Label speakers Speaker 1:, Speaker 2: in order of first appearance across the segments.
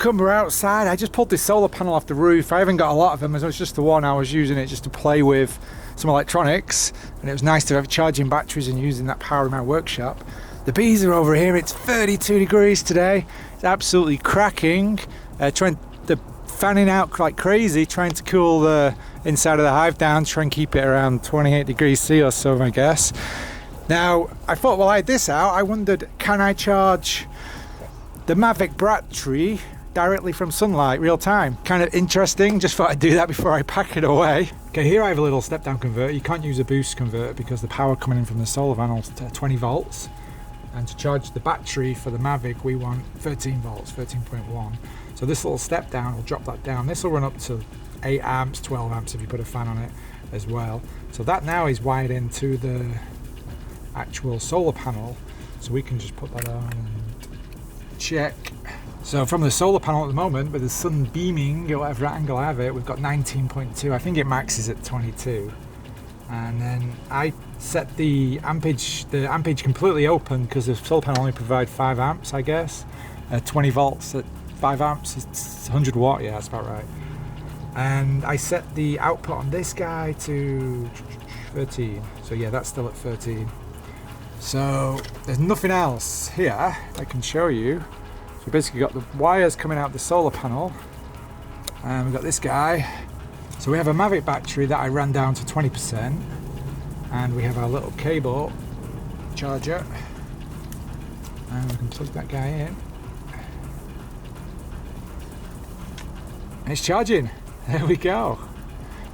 Speaker 1: welcome, we're outside. I just pulled this solar panel off the roof. I haven't got a lot of them, as it's just the one. I was using it just to play with some electronics, and it was nice to have charging batteries and using that power in my workshop. The bees are over here. It's 32 degrees today. It's absolutely cracking. They're fanning out like crazy, trying to cool the inside of the hive down, try and keep it around 28 degrees C or so, I guess. Now, I thought while I had this out, I wondered, can I charge the Mavic battery directly from sunlight, real time? Kind of interesting, just thought I'd do that before I pack it away. Okay, here I have a little step down converter. You can't use a boost converter because the power coming in from the solar panels to 20 volts. And to charge the battery for the Mavic, we want 13 volts, 13.1. So this little step down will drop that down. This will run up to 8 amps, 12 amps if you put a fan on it as well. So that now is wired into the actual solar panel. So we can just put that on and check. So from the solar panel at the moment, with the sun beaming at whatever angle I have it, we've got 19.2. I think it maxes at 22. And then I set the ampage completely open because the solar panel only provides 5 amps, I guess. 20 volts at 5 amps, it's 100 watt, yeah, that's about right. And I set the output on this guy to 13. So yeah, that's still at 13. So there's nothing else here I can show you. So we basically got the wires coming out the solar panel, and we've got this guy. So we have a Mavic battery that I ran down to 20%, and we have our little cable charger, and we can plug that guy in, and it's charging. There we go.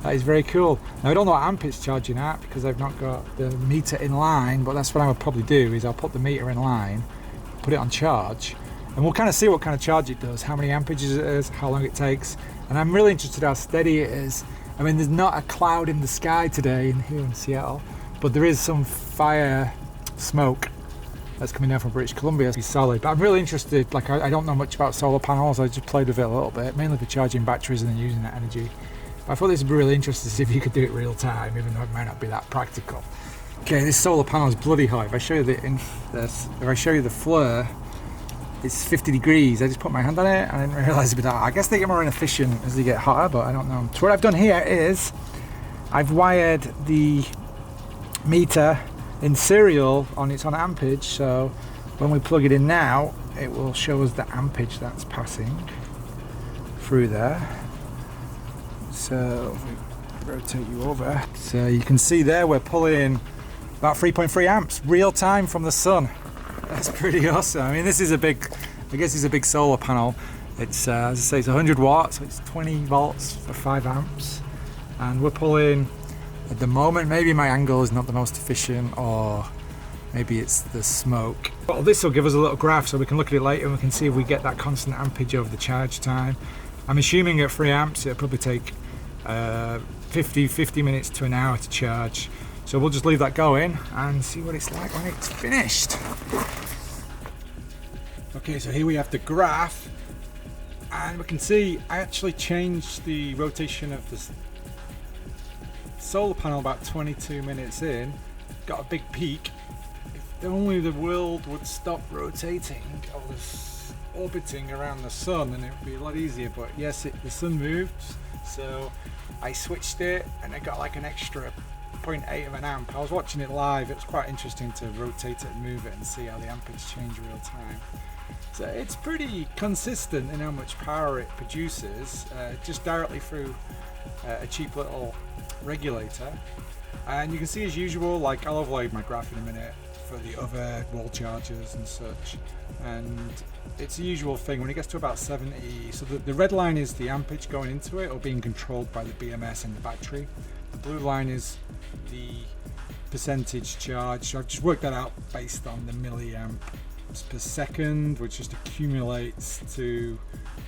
Speaker 1: That is very cool. Now I don't know what amp it's charging at because I've not got the meter in line, but that's what I would probably do, is I'll put the meter in line, put it on charge, and we'll kind of see what kind of charge it does, how many ampages it is, how long it takes. And I'm really interested how steady it is. I mean, there's not a cloud in the sky today here in Seattle, but there is some fire smoke that's coming down from British Columbia. It's solid. But I'm really interested, like I don't know much about solar panels, I just played with it a little bit, mainly for charging batteries and then using that energy. But I thought this would be really interesting to see if you could do it real time, even though it might not be that practical. Okay, this solar panel is bloody hot. If I show you the flare, it's 50 degrees. I just put my hand on it and I didn't realise it'd be that hot. I guess they get more inefficient as they get hotter, but I don't know. So what I've done here is I've wired the meter in serial on its own ampage, so when we plug it in now, it will show us the ampage that's passing through there. So if we rotate you over, so you can see there we're pulling about 3.3 amps real time from the sun. That's pretty awesome. I mean, this is I guess it's a big solar panel. It's, as I say, it's 100 watts, so it's 20 volts for 5 amps. And we're pulling, at the moment, maybe my angle is not the most efficient, or maybe it's the smoke. Well, this will give us a little graph so we can look at it later and we can see if we get that constant ampage over the charge time. I'm assuming at 3 amps, it'll probably take 50 minutes to an hour to charge. So we'll just leave that going and see what it's like when it's finished. Okay, so here we have the graph, and we can see I actually changed the rotation of the solar panel about 22 minutes in. Got a big peak. If only the world would stop rotating or orbiting around the sun, and it would be a lot easier. But yes, the sun moved, so I switched it and I got like an extra 0.8 of an amp. I was watching it live. It was quite interesting to rotate it and move it and see how the ampage change real time. So it's pretty consistent in how much power it produces, just directly through a cheap little regulator. And you can see, as usual, like I'll overlay my graph in a minute for the other wall chargers and such, and it's the usual thing when it gets to about 70. So the red line is the ampage going into it or being controlled by the BMS and the battery. The blue line is the percentage charge. So I've just worked that out based on the milliamp per second, which just accumulates to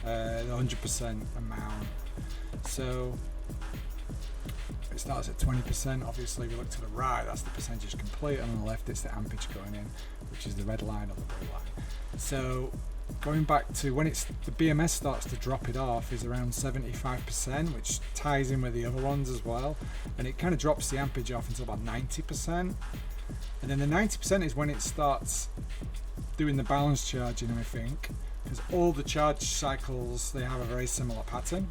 Speaker 1: the 100% amount. So it starts at 20%. Obviously, if you look to the right, that's the percentage complete, and on the left, it's the ampage going in, which is the red line or the blue line. So going back to when the BMS starts to drop it off is around 75%, which ties in with the other ones as well, and it kind of drops the ampage off until about 90%, and then the 90% is when it starts doing the balance charging, I think, because all the charge cycles, they have a very similar pattern.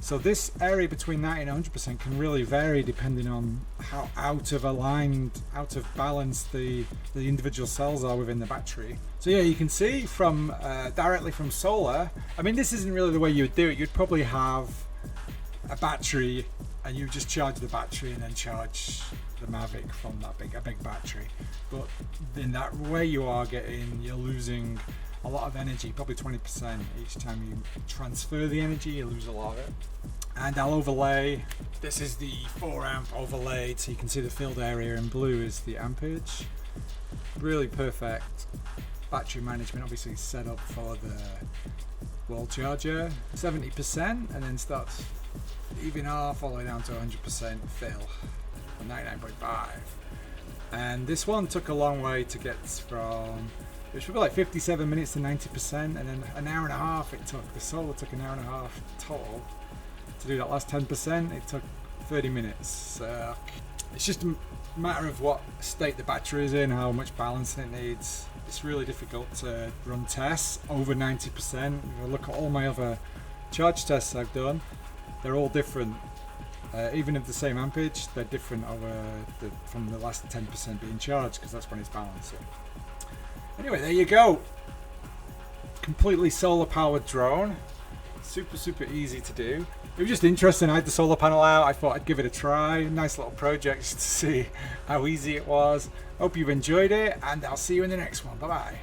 Speaker 1: So this area between 90 and 100% can really vary depending on how out of balance the individual cells are within the battery. So yeah, you can see from directly from solar, I mean, this isn't really the way you would do it. You'd probably have a battery and you just charge the battery and then charge the Mavic from a big battery. But in that way you're losing a lot of energy, probably 20% each time you transfer the energy, you lose a lot of it. And I'll overlay, this is the 4 amp overlay, so you can see the filled area in blue is the ampage. Really perfect battery management, obviously set up for the wall charger, 70%, and then starts even off all the way down to 100% fill, 99.5. And this one took a long way to get from, it should be like 57 minutes to 90%, and then an hour and a half it took. The solar took an hour and a half total. To do that last 10%, it took 30 minutes. It's just a matter of what state the battery is in, how much balancing it needs. It's really difficult to run tests over 90%. If I look at all my other charge tests I've done, they're all different. Even if the same ampage, they're different from the last 10% being charged, because that's when it's balancing. Anyway, there you go. Completely solar powered drone. Super easy to do. It was just interesting. I had the solar panel out. I thought I'd give it a try. Nice little project just to see how easy it was. Hope you've enjoyed it, and I'll see you in the next one. Bye bye.